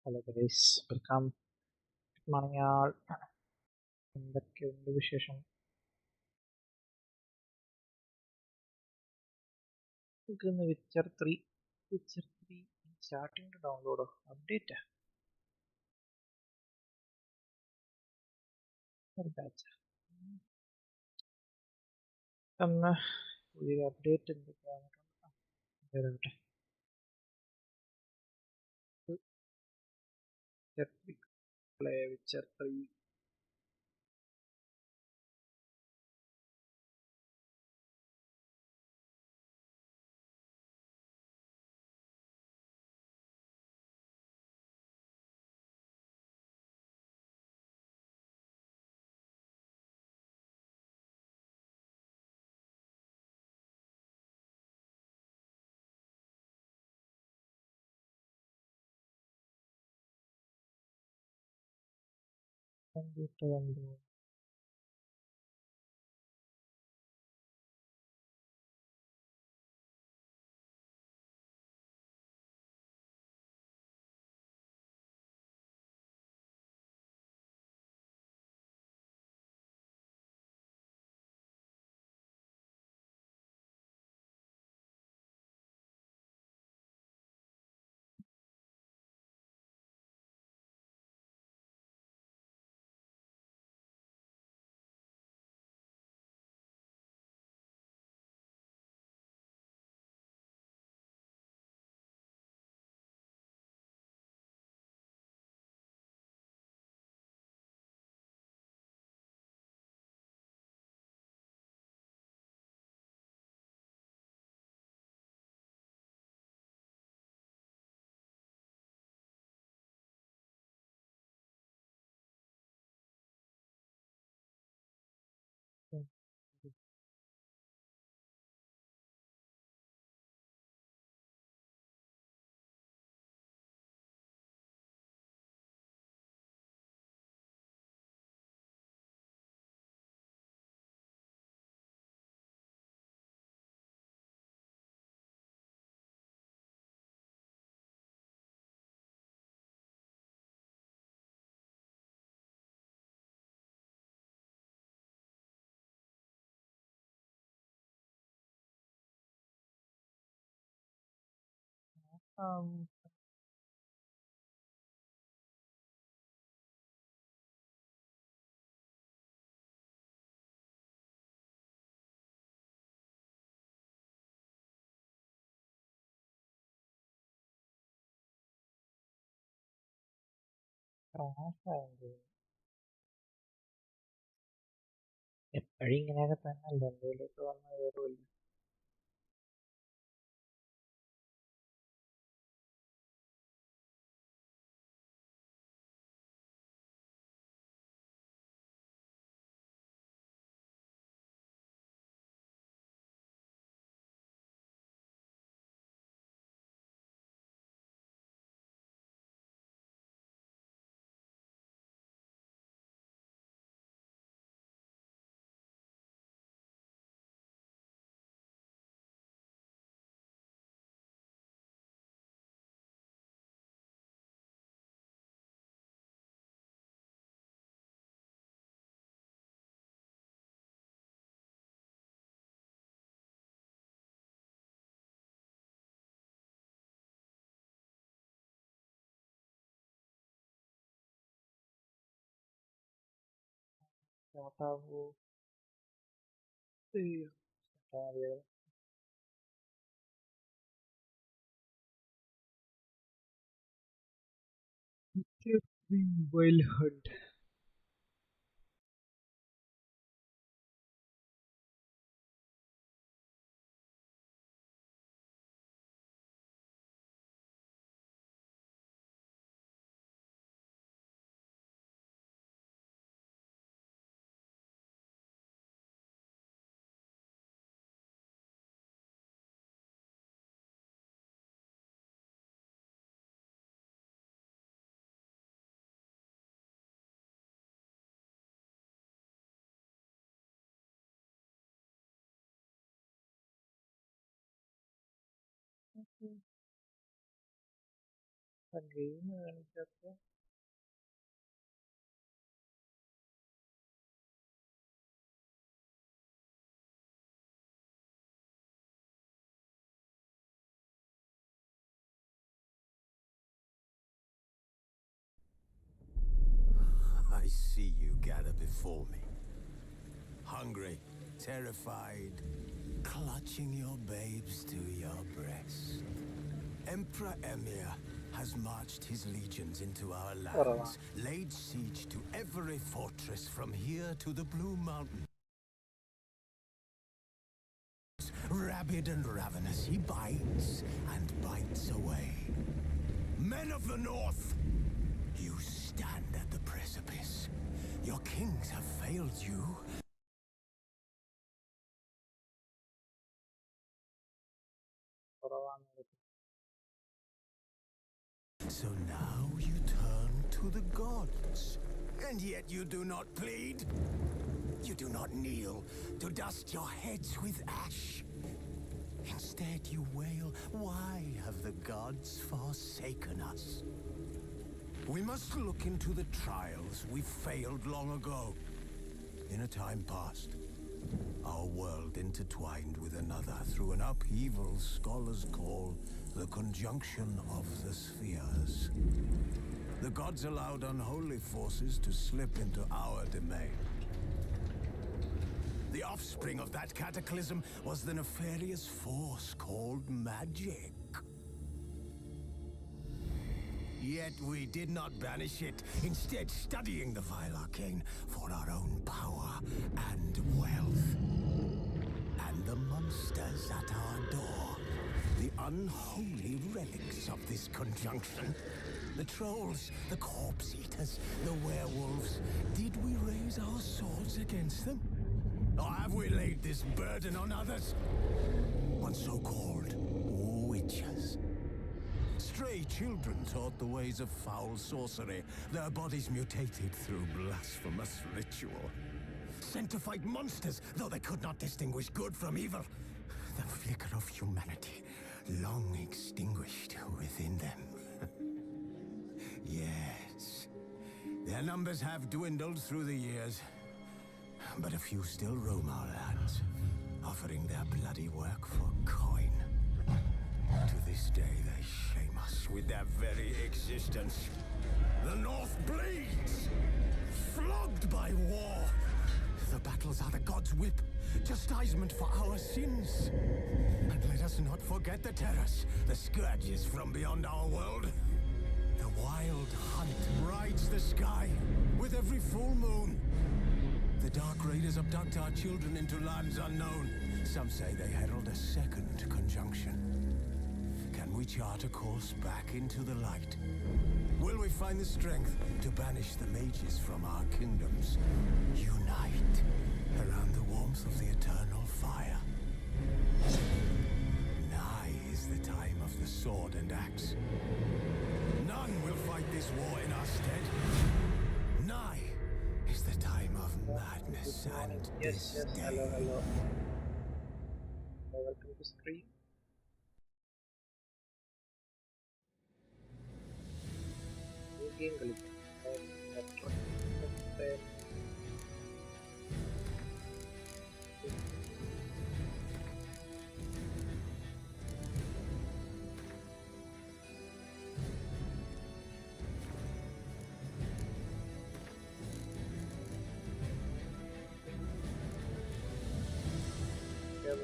Hello guys, welcome. Good morning all. എന്തൊക്കെയുണ്ട് വിശേഷം? നമുക്കിന്ന് Witcher 3 starting to download update ഒരു ബാച്ച് ഒന്ന് പുതിയൊരു അപ്ഡേറ്റ് എന്തൊക്കെയാണ് വരട്ടെ. വിച്ചർ 3 കമ്പ്യൂട്ടർ വന്നു. എപ്പോഴും ഇങ്ങനെയൊക്കെ തന്നെ അല്ല, എന്തെങ്കിലുമൊക്കെ വന്ന് കയറുമല്ലോ. സ്റ്റാർട്ടാവൂ. മൊബൈൽ ഹണ്ട് game കാണിക്കാത്ത I see you gather before me. Hungry, terrified, clutching your babes to your breast. Emperor Emir has marched his legions into our lands, laid siege to every fortress from here to the Blue Mountains. Rabid and ravenous, he bites and bites away. Men of the North, you stand at the precipice. Your kings have failed you. So now you turn to the gods. And yet you do not plead. You do not kneel to dust your heads with ash. Instead you wail, why have the gods forsaken us? We must look into the trials we failed long ago. In a time past, our world intertwined with another through an upheaval scholars call the conjunction of the spheres. The gods allowed unholy forces to slip into our domain. The offspring of that cataclysm was the nefarious force called magic. Yet we did not banish it, instead studying the vile arcane for our own power and wealth. And the monsters at our door, the unholy relics of this conjunction. The trolls, the corpse eaters, the werewolves. Did we raise our swords against them? Or have we laid this burden on others? On so-called witches. Stray children taught the ways of foul sorcery, their bodies mutated through blasphemous ritual. Sent to fight monsters, though they could not distinguish good from evil. The flicker of humanity, long extinguished within them. Yes, their numbers have dwindled through the years. But a few still roam our lands, offering their bloody work for coin. To this day, they shame us with their very existence. The North bleeds, flogged by war. The battles are the gods' whip, chastisement for our sins. And let us not forget the terrors, the scourges from beyond our world. The wild hunt rides the sky with every full moon. The Dark Raiders abduct our children into lands unknown. Some say they herald a second conjunction. Can we chart a course back into the light? Will we find the strength to banish the mages from our kingdoms? Unite around the warmth of the eternal fire. Nigh is the time of the sword and axe. None will fight this war in our stead. Nigh is the time of madness and yes, hello. Welcome to screen. Game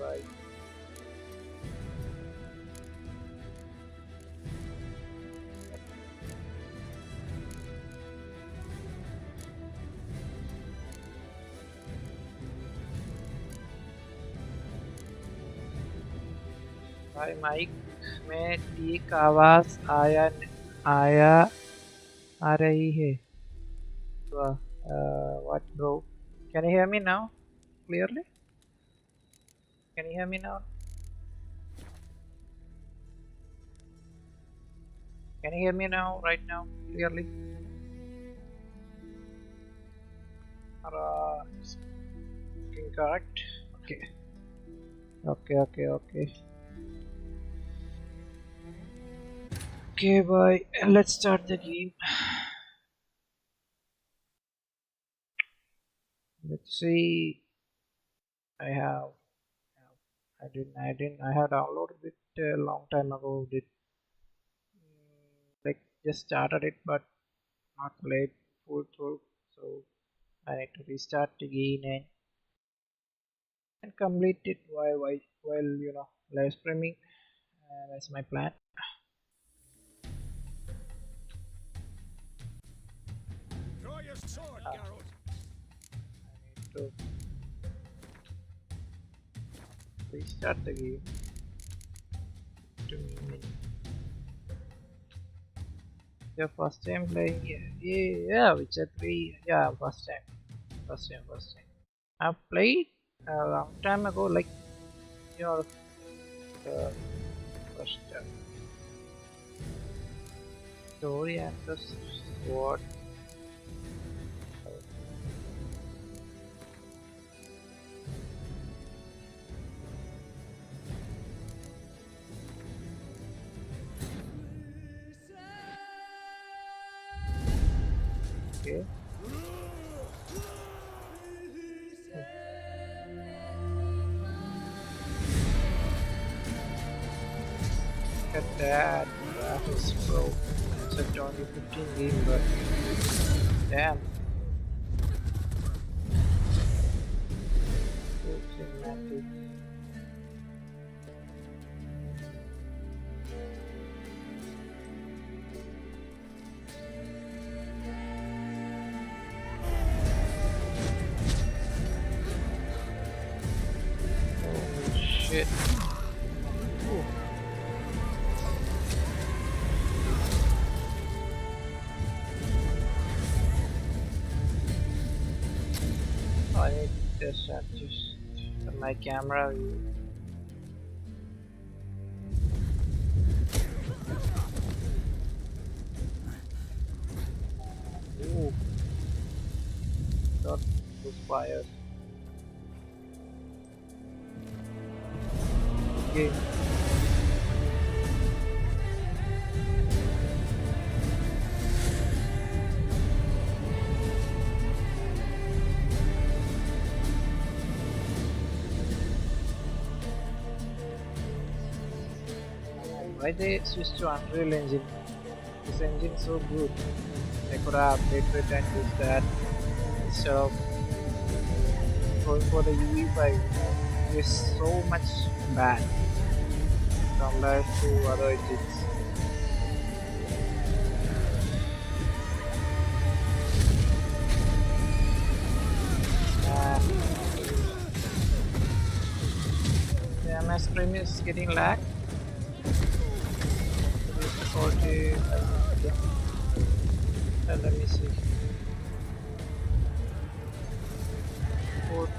भाई भाई mic में ठीक आवाज आया आ रही है what bro, can you hear me now clearly? Can you hear me now? Can you hear me now, right now, clearly? It's incorrect. Okay. Okay, bye. Let's start the game. Let's see. I have. I have downloaded it a long time ago. Did like just started it, but not played full through. So I need to restart again and complete it while live streaming. That's my plan. Draw your sword, I Geralt. need to restart the game. To your first time playing? Yeah, Witcher 3. Yeah, first time. I played a long time ago, like your uh, first story and the sword. Okay. Look at that graphics, bro. It's a 2015 game, but damn, so cinematic. Holy shit. Ooh. I need this adjust my camera view. Ooh, got those fires. Okay. Why they switched to Unreal Engine? This engine so good. They could have updated it and used that instead of going for the UE5. It's so much bad compared to other engines. Yeah, my screen is getting lag. Reduce the quality. Yeah. Let me see. Port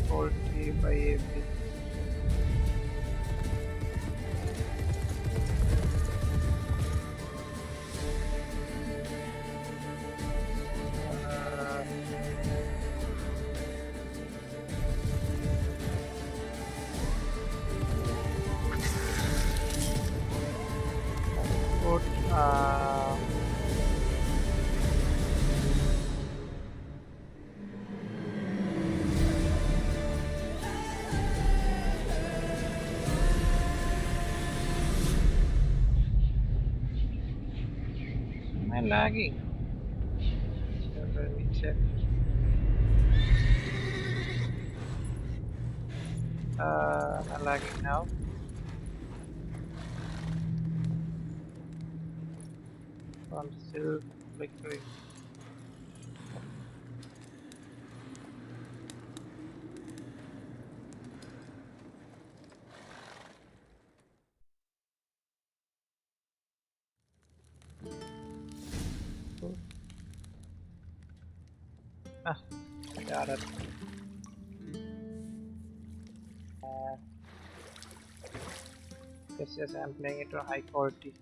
40 by a bit. Port am I lagging? So let me check. I'm lagging now. I'm still flickering. Ah, got it. Uh, yes, I'm playing it on high quality.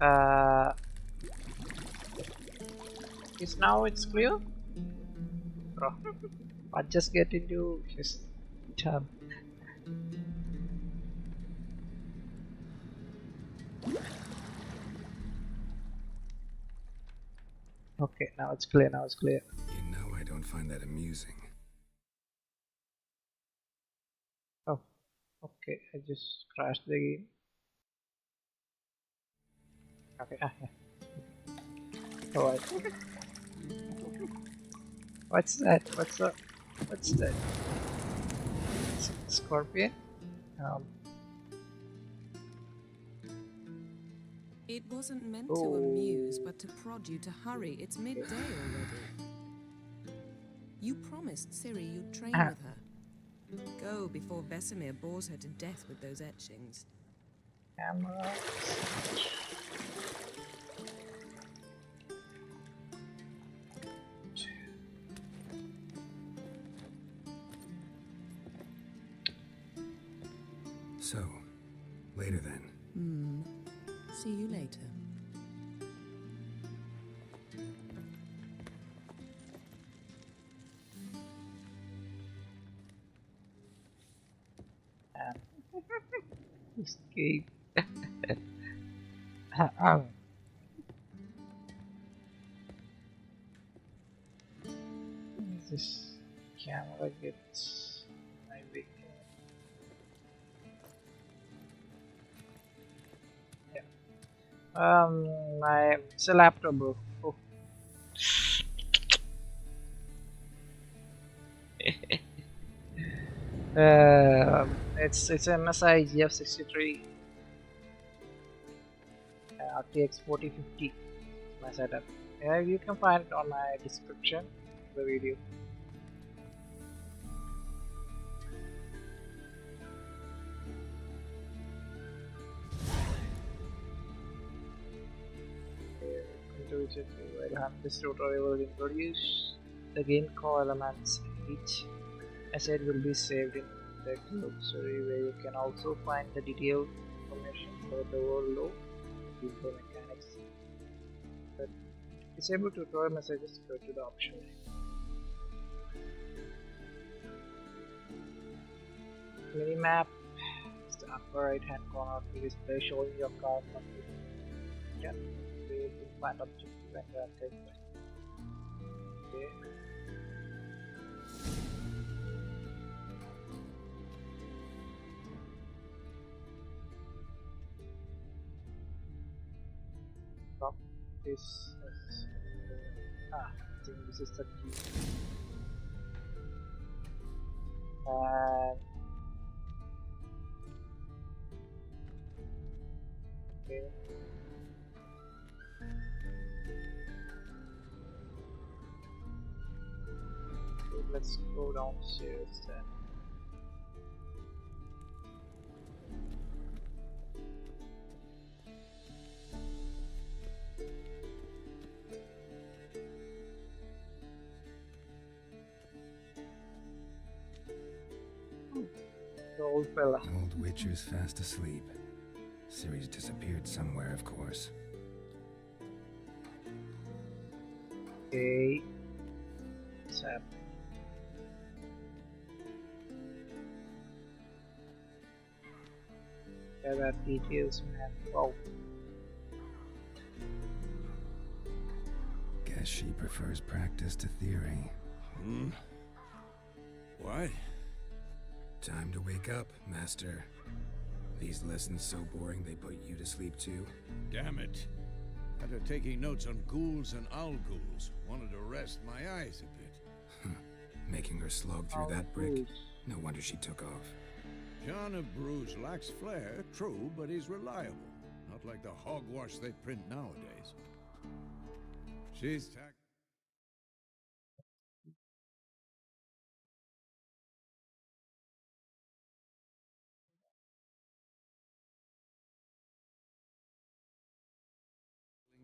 Uh, Is now it's clear? Bro, I just get into his turn. Okay, now it's clear, now it's clear. You know I don't find that amusing. Oh, okay, I just crashed the game. Okay, yeah. Alright. What's that? What's up? What's that? Scorpion? It wasn't meant to amuse, but to prod you to hurry. It's midday already. You promised Ciri you'd train with her. Go before Vesemir bores her to death with those etchings. Camera. So, later then. See you later. Escape. This camera gets my big. Yeah. It's a laptop, bro. Oh. It's MSI GF63 RTX 4050. My setup. Yeah, you can find it on my description of the video. This tutorial will introduce the game core elements. Each asset will be saved in the glossary, where you can also find the detailed information for the workload and the mechanics. But disable tutorial messages, go to the option. Minimap is the upper right hand corner of the display showing your car configuration. You can find objective and take it. Okay. Stop this. I think this is the key. And okay. Let's go downstairs then. The old fella. Old Witcher's fast asleep. Ciri's disappeared somewhere, of course. Okay. What's happening? Yeah, that details, man. Wow. Guess she prefers practice to theory. What? Time to wake up, Master. These lessons so boring they put you to sleep too? Damn it. After taking notes on ghouls and owl ghouls, wanted to rest my eyes a bit. Making her slog through that brick? No wonder she took off. John of Bruges lacks flair, true, but he's reliable. Not like the hogwash they print nowadays. She's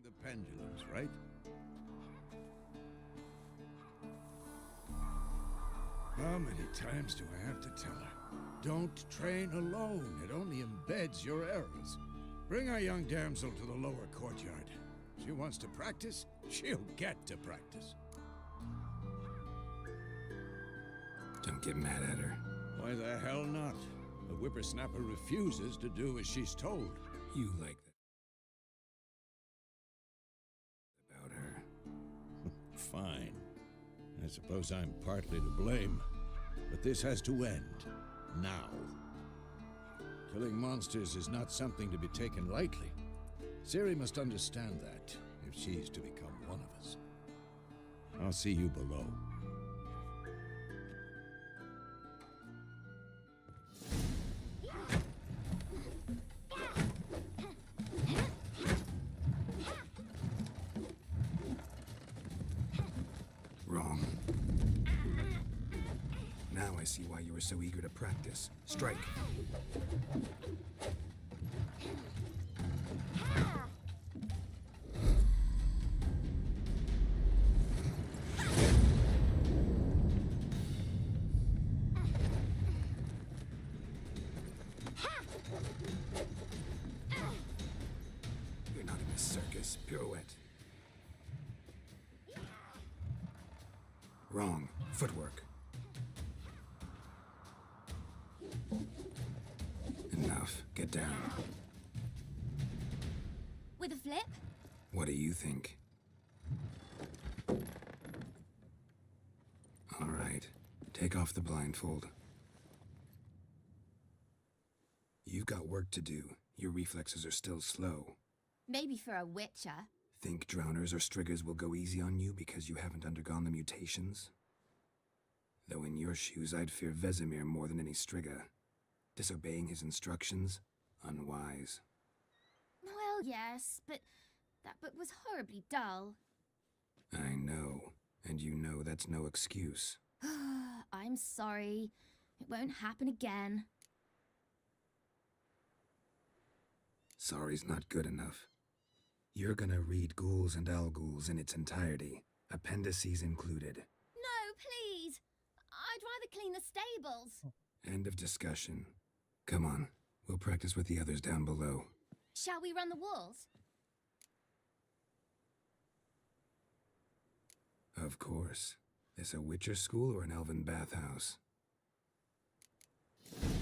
the pendulums, right? How many times do I have to tell her? Don't train alone. It only embeds your errors. Bring our young damsel to the lower courtyard. She wants to practice, she'll get to practice. Don't get mad at her. Why the hell not? The whippersnapper refuses to do as she's told. You like that about her. Fine. I suppose I'm partly to blame. But this has to end. Now. Killing monsters is not something to be taken lightly. Ciri must understand that, if she's to become one of us. I'll see you below. Wrong. Now I see why you were so eager to practice. Strike. You're not in a circus. Pirouette. Wrong. Footwork. Enough. Get down. With a flip? What do you think? All right. Take off the blindfold. You've got work to do. Your reflexes are still slow. Maybe for a witcher. Think drowners or striggers will go easy on you because you haven't undergone the mutations? Though in your shoes, I'd fear Vesemir more than any strigger. Disobeying his instructions? Unwise. Well, yes, but that book was horribly dull. I know. And you know that's no excuse. I'm sorry. It won't happen again. Sorry's not good enough. You're gonna read Ghouls and Al-Ghouls in its entirety, appendices included. No, please! I'd rather clean the stables. End of discussion. Come on, we'll practice with the others down below. Shall we run the walls? Of course. This a Witcher school or an elven bathhouse?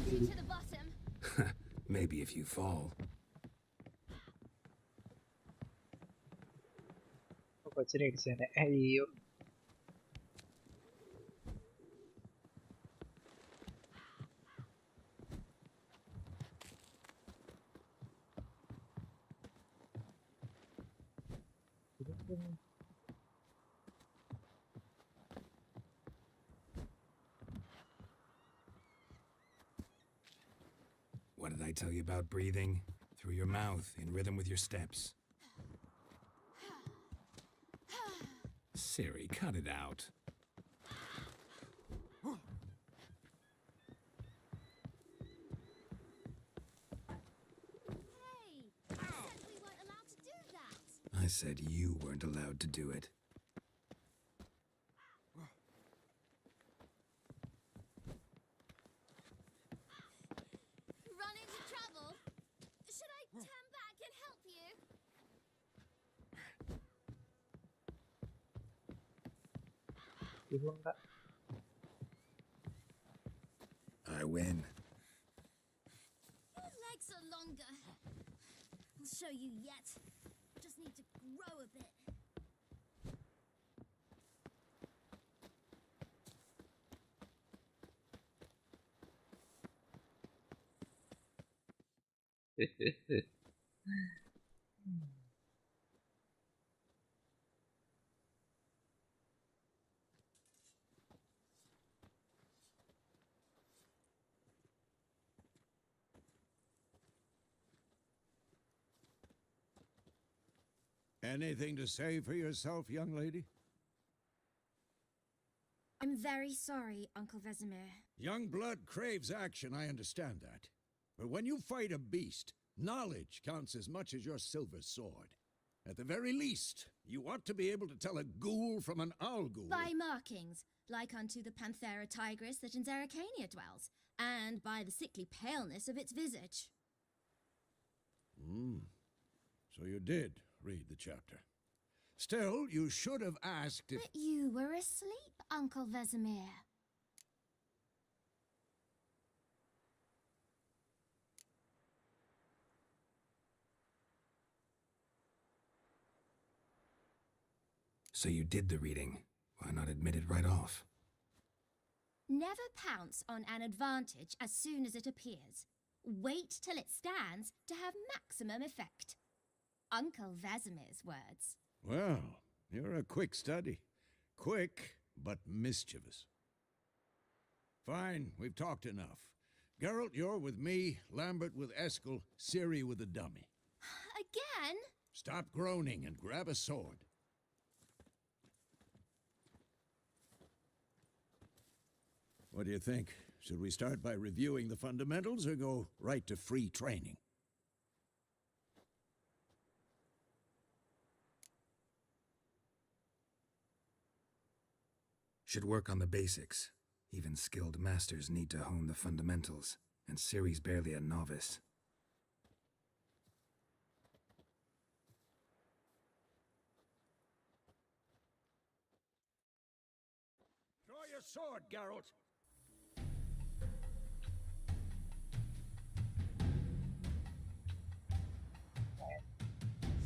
See to the bottom. Maybe if you fall. കൊച്ചിനെ ഇടിച്ചേനെ അയ്യോ What did I tell you about breathing? Through your mouth, in rhythm with your steps. Ciri, cut it out. Hey! You said we weren't allowed to do that! I said you weren't allowed to do it. Run into trouble? Should I turn back and help you? ഇതുകൊണ്ടാ I win. Your legs are longer. I'll show you yet. Just need to grow a bit. Anything to say for yourself, young lady? I'm very sorry, Uncle Vesemir. Young blood craves action, I understand that. But when you fight a beast, knowledge counts as much as your silver sword. At the very least, you ought to be able to tell a ghoul from an owl-ghoul. By markings, like unto the Panthera tigris that in Zerrikania dwells, and by the sickly paleness of its visage. So you did read the chapter. Still, you should have asked if... But you were asleep, Uncle Vesemir. So you did the reading. Why not admit it right off? Never pounce on an advantage as soon as it appears. Wait till it stands to have maximum effect. Uncle Vesemir's words. Well, you're a quick study. Quick, but mischievous. Fine, we've talked enough. Geralt, you're with me, Lambert with Eskel, Ciri with the dummy. Again? Stop groaning and grab a sword. What do you think? Should we start by reviewing the fundamentals or go right to free training? Should work on the basics. Even skilled masters need to hone the fundamentals, and Ciri's barely a novice. Draw your sword, Geralt!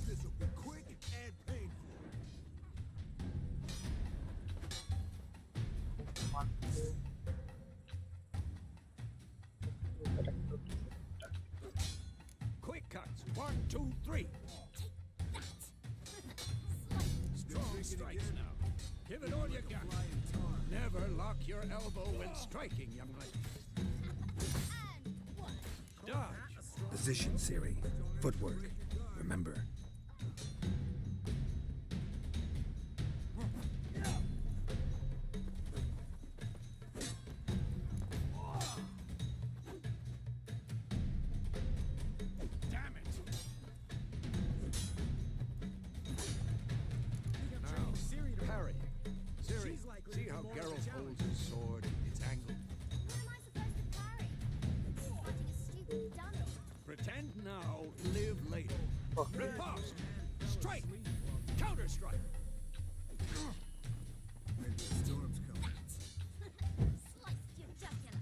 This'll be quick and painful. One, two. Quick cuts. 1, 2, 3. Strong strikes now. Give it all you got. Never lock your elbow when striking, young lady. Dodge. Position, Ciri. Footwork. Remember. Damn it. Now, parry. Ciri, see how Geralt holds his sword? It's angled. What am I supposed to parry? Fighting a stupid dummy. Pretend now, live later. Oh. Riposte. Strike. Counter strike. Sliced your jugular. Sliced your jugular.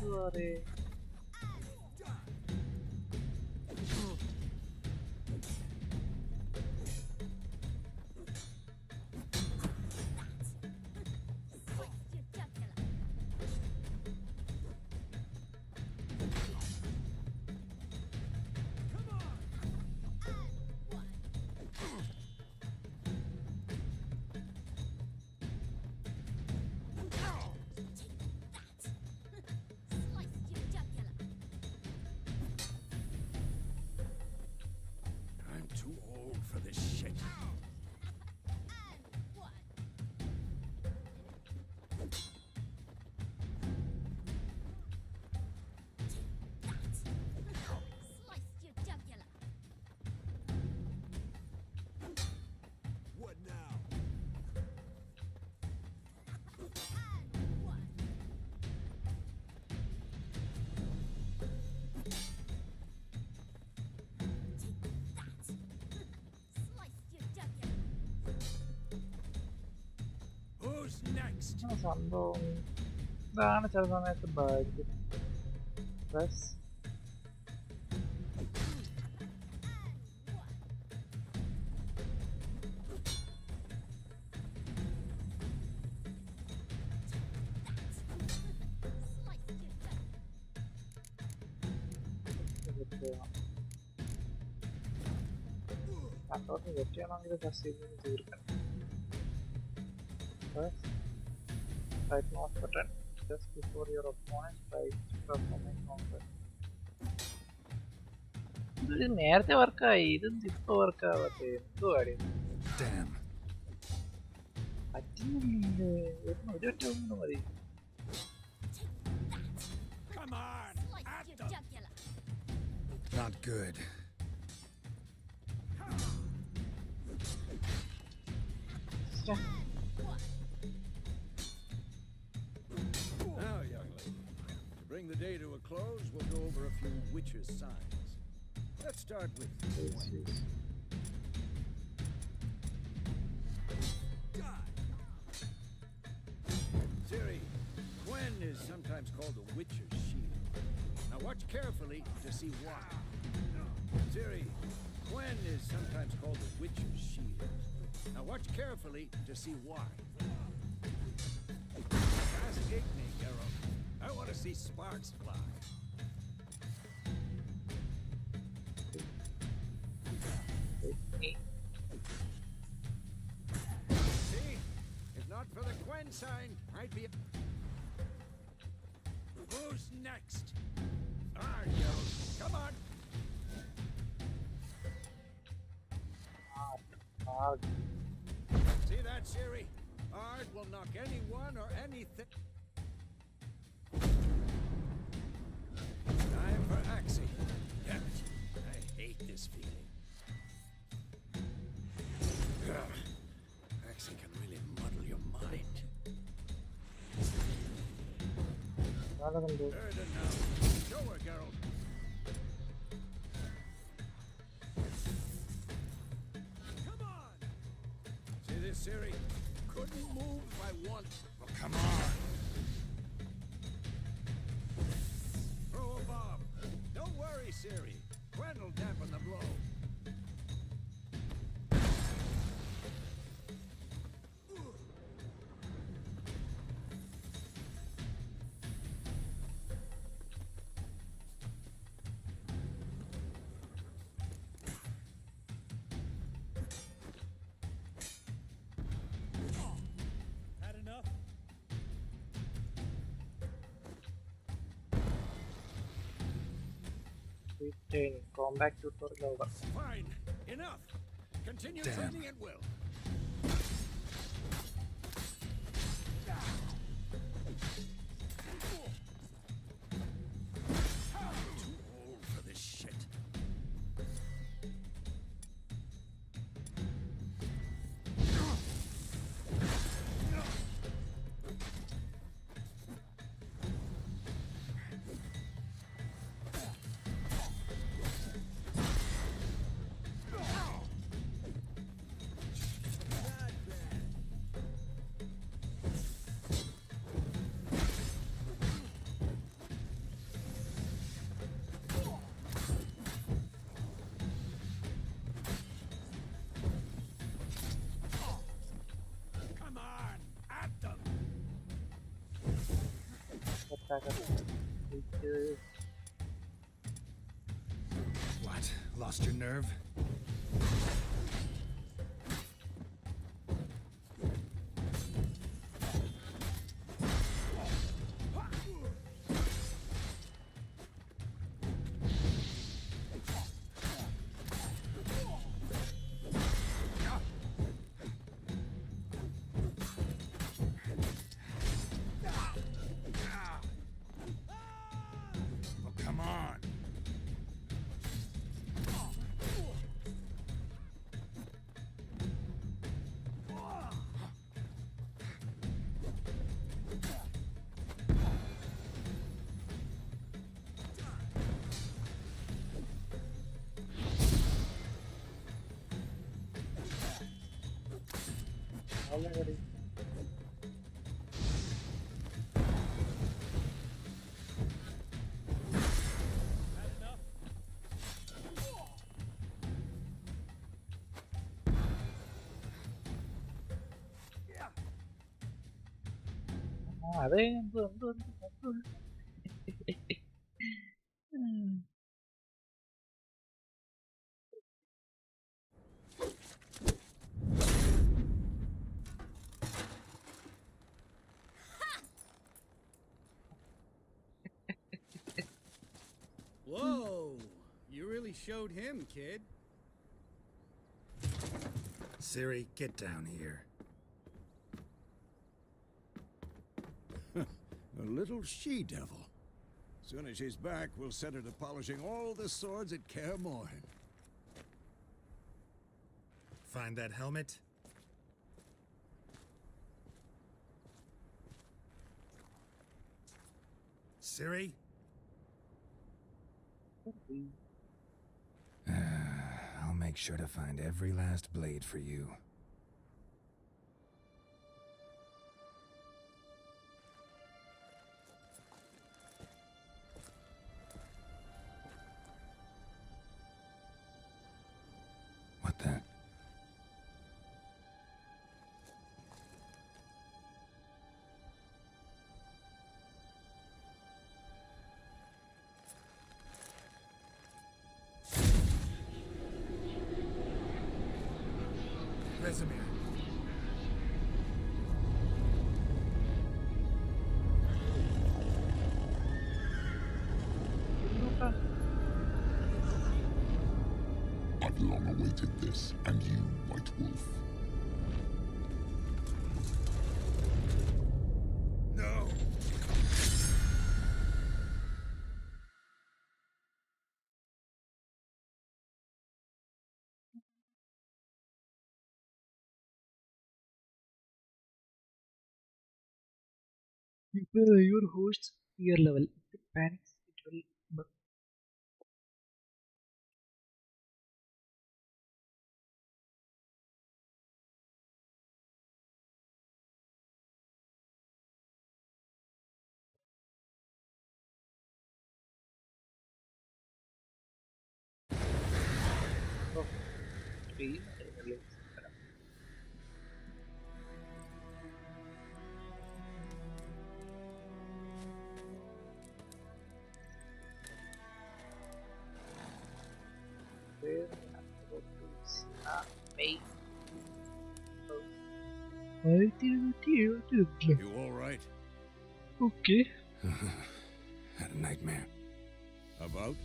Sorry. Sliced your jugular. Sliced your jugular. I'm too old for this shit. Sliced your jugular. What now? Sliced your jugular. Who's next? ആ സംഭവം ഇതാണ് ചില സമയത്ത് bug. Plus Sliced your jugular. കണ്ടോട്ട് വെട്ടിയാണെങ്കിൽ first ഇതിന് തീർക്കണം. First, right mouse button just before your opponent tries to perform a counter. ഇത് നേരത്തെ വർക്കായി, ഇത് ഇപ്പൊ വർക്കാവാത്തെ എന്തുവാടി? Damn. അടിയില്ലേ ഒരൊറ്റ ഒന്ന് മതി. Come on! Slice At your them! jugular. Not good. ശ്ശെ. Now, young lady, to bring the day to a close, we'll go over a few witches' signs. Let's start with Yes, yes. Siri. Gwen is sometimes called a witcher's shield. Now watch carefully to see why. Siri. Gwen is sometimes called a witcher's shield. Now watch carefully to see why. Castigate me, Geralt. I want to see sparks fly. Okay. See? If not for the Gwen sign, I'd be... Who's next? Ah, Geralt. Come on. Hard. See that, Siri? Ard will knock anyone or anything. Time for Axie. Damn it. I hate this feeling. Ugh. Axie can really muddle your mind. നാളെ Heard it now. Show her, Geralt. Come on! See this, Siri? Couldn't move if I want. Well, come on! Throw a bomb. Don't worry, Siri. Gwen will dampen the blow. Had enough? retain combat tutorial over. Fine. Enough. Continue Damn. training at will. Too old for this shit. Come on, at them. Attack it. What? Lost your nerve? Well, come on! Already. Had enough? അതെ എന്തോ എന്തോ എന്തോ Whoa! You really showed him, kid. Siri, get down here. A little she-devil. Soon as she's back, we'll set her to polishing all the swords at Kaer Morhen. Find that helmet? Ciri? I'll make sure to find every last blade for you. What the? Vesemir. I've long awaited this, and you, White Wolf. No! Your host's fear level. If it panics, it will bug. Oh, three. Where I go to see me. You all right? Okay. Had a nightmare. About?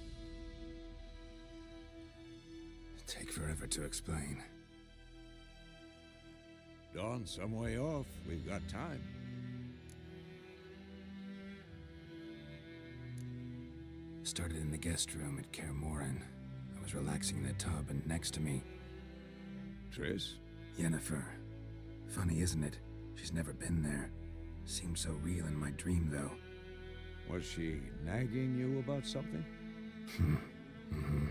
Take forever to explain. Dawn's some way off. We've got time. Started in the guest room at Kaer Morhen. I was relaxing in the tub, and next to me, Triss? Yennefer. Funny, isn't it? She's never been there. Seemed so real in my dream, though. Was she nagging you about something? Mm-hmm.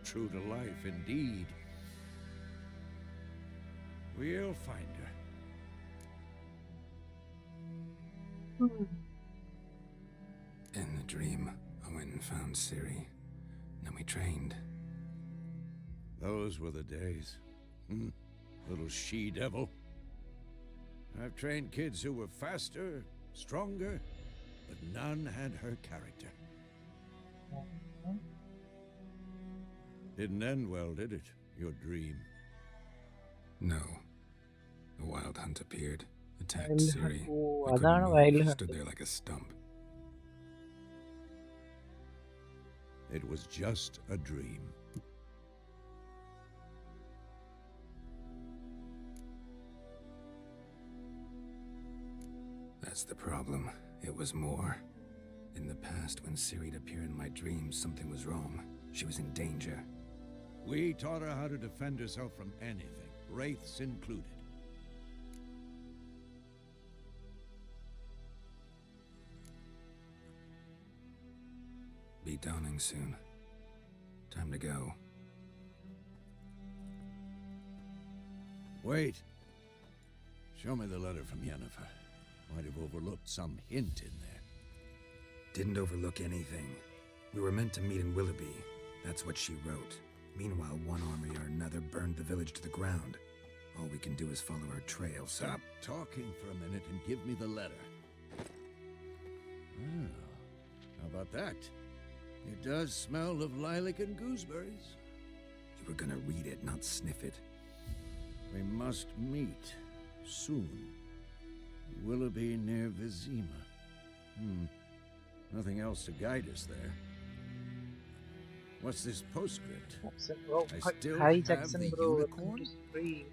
True to life, indeed. We'll find her. In the dream, I went and found Ciri. Then we trained. Those were the days. Little she-devil. I've trained kids who were faster, stronger, but none had her character. Didn't end well, did it? Your dream? No. A wild hunt appeared, attacked Wild Ciri. hunt. Oh, I couldn't അതാണ് move, wild hunt. stood there like a stump. It was just a dream. That's the problem. It was more. In the past, when Ciri'd appear in my dreams, something was wrong. She was in danger. We taught her how to defend herself from anything, wraiths included. Be dawning soon. Time to go. Wait. Show me the letter from Yennefer. Might have overlooked some hint in there. Didn't overlook anything. We were meant to meet in Willoughby. That's what she wrote. Meanwhile, one army or another burned the village to the ground. All we can do is follow her trail, so... Stop talking for a minute and give me the letter. Oh, how about that? It does smell of lilac and gooseberries. You were gonna read it, not sniff it. We must meet soon. Willoughby near Vizima. Nothing else to guide us there. What's this postscript? Jackson, bro. I still Hi, have Jackson, the bro. unicorn? Welcome to stream.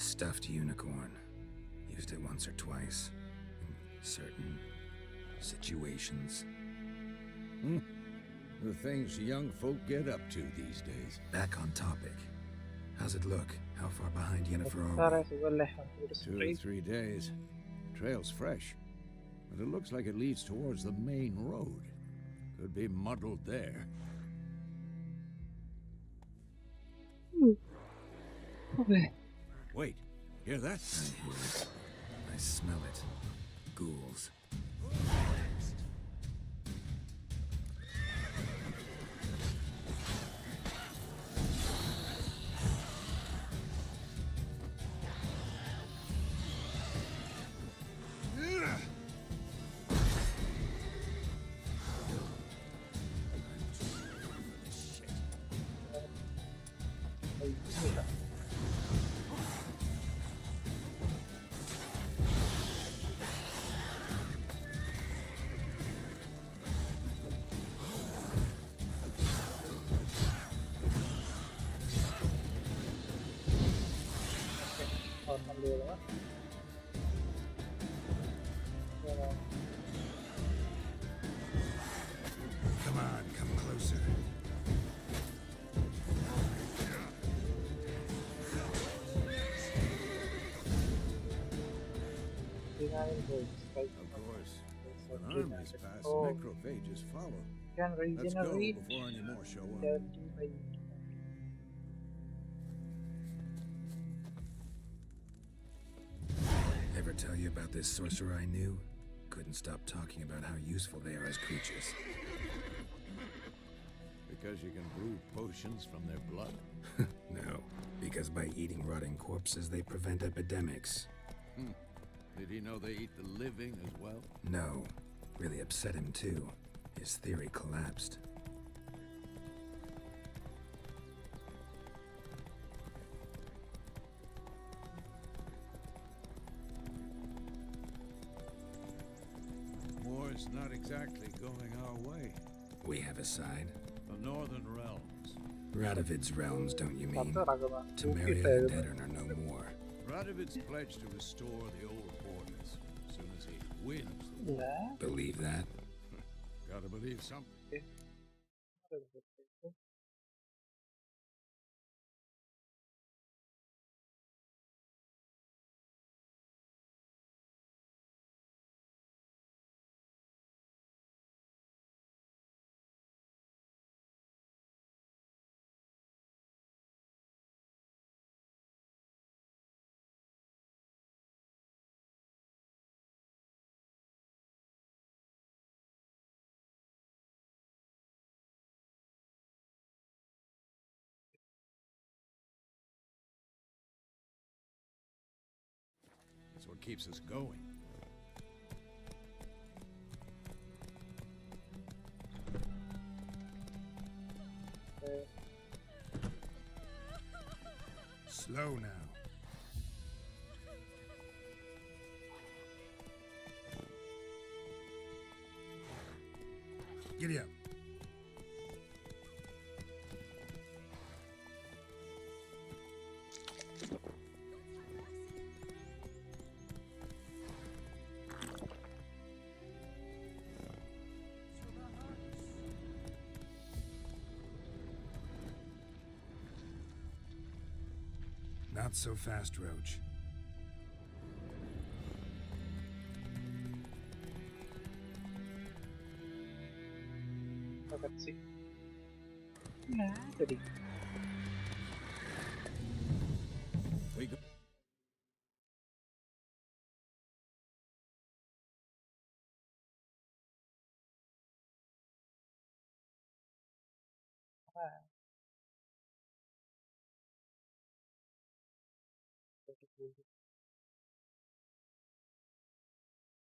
Stuffed unicorn. Used it once or twice. In certain situations. The things young folk get up to these days. Back on topic. How's it look? How far behind Yennefer are صار we? يسوي له 100 2 or straight. 3 days. Trail's fresh, but it looks like it leads towards the main road. Could be muddled there. Wait, hear that? I hear it. I smell it. Ghouls. Ortam diyorum ha. Tamam. Come on, come closer. Denying goals. Like, Of course. so When good. armies pass, Oh, necrophages follow. can Let's go regenerate before any more show up. 75. Ever tell you about this sorcerer I knew? Couldn't stop talking about how useful they are as creatures. Because you can brew potions from their blood. No, because by eating rotting corpses, they prevent epidemics. Did he know they eat the living as well? No, really upset him too. His theory collapsed. War's not exactly going our way. We have a side. The Northern Realms. Radovid's realms, don't you mean? Kapta rakaba. Temeria and Deadern are no more. Radovid's pledged to restore the old borders as soon as he wins the war. La. Believe that? Gotta believe something. It's what keeps us going. Slow now. Giddy up. Not so fast, Roach. Let's see. Nah, tadi. We go.